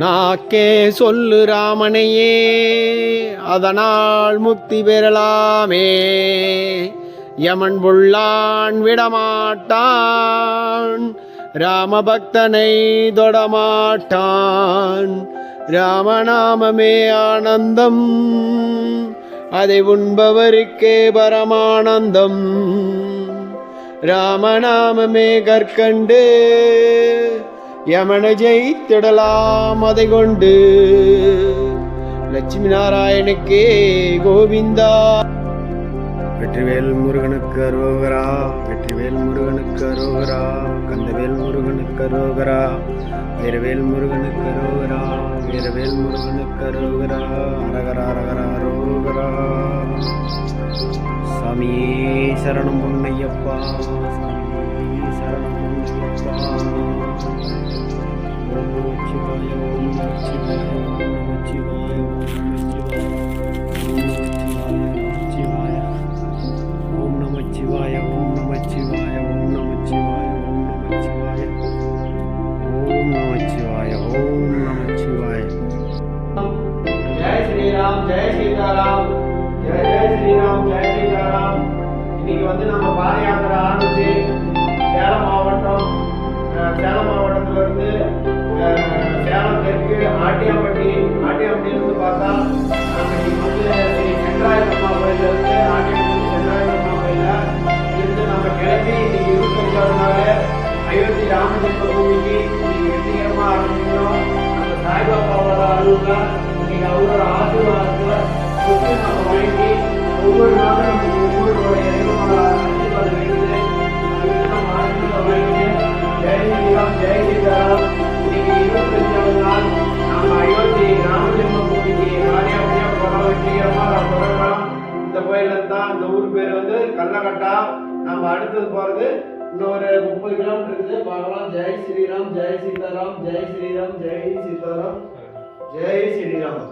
நாக்கே சொல்லு ராமனையே, அதனால் முக்தி பெறலாமே. யமன் புள்ளான் விடமாட்டான், ராமபக்தனை தொடமாட்டான். ராமநாமமே ஆனந்தம், அதை உண்பவருக்கே பரமானந்தம். ராமநாமமே கற்கண்டு, யமனை ஜெயித்திடலாம் அதை கொண்டு. லட்சுமி நாராயணுக்கே கோவிந்தா. வெற்றிவேல் முருகனுக்கு அரோகரா, வெற்றிவேல் முருகனுக்கு அரோகரா, கந்தவேல் முருகனுக்கு அரோகரா, வீரவேல் முருகனுக்கு அரோகரா, வீரவேல் முருகனுக்கு அரோகரா, அரகரா அரகரா அரோகரா. சாமியே சரணம் பொன்னையப்பா, சாமியே சரணம் பொன்னையப்பா. ஓம் நமச்சிவாய, ஓம் நமச்சிவாய, ஓம் நமச்சிவாய, ஓம் நமச்சிவாய, ஓம் நமச்சிவாய, ஓம் நமச்சிவாய, ஓம் நமச்சிவாய, ஓம் நமச்சிவாய, ஓம் நமச்சிவாய. ஜெய் ஸ்ரீராம், ஜெய் சீதாராம், ஜெய் ஜெய் ஸ்ரீராம், ஜெய் சீதாராம். இன்னைக்கு நம்ம பாத யாத்திரை ஆரம்பிச்சு சேலம் மாவட்டத்திலிருந்து சேலம் தெற்கு ஆட்டியாம்பட்டியிலிருந்து பார்த்தா இன்னைக்கு ஸ்ரீ சென்றாயம்மா கோயிலிருந்து ஆட்டியாம்பட்டி சென்றாயம்மா கோயில இருந்து கிளம்பி இன்னைக்கு 25வது நாள் அயோத்தி ராமஜென்ம பூமிக்கு இன்னைக்கு வெற்றிகரமாக ஆரம்பிக்கிறோம். நம்ம சாய்பாபாவோட அருள்ல இன்னைக்கு அவரோட ஆசீர்வாதத்துல வாங்கி ஒவ்வொரு நாளும் ஒவ்வொருடைய ஆசீர்வாதம் இருக்குது. நம்ம ஆசீர்வாதம் வாங்கிட்டு ஜெய் ஸ்ரீராம், ஜெய் சீதாராம். இன்னைக்கு 25வது நாள் நம்ம அயோத்தி ராமஜென்ம பூமிக்கு காரியாபடியா போகிறோம், வெற்றிகரமாக தொடரலாம். இந்த கோயில தான், இந்த ஊர் பேர் கல்லகட்டா. நம்ம அடுத்தது போறது இன்னொரு 30 கிலோமீட்டர் இருக்குது, பார்க்கலாம். ஜெய் ஸ்ரீராம், ஜெய் சீதாராம், ஜெய் ஸ்ரீராம், ஜெய் சீதாராம், ஜெய் ஸ்ரீராம்.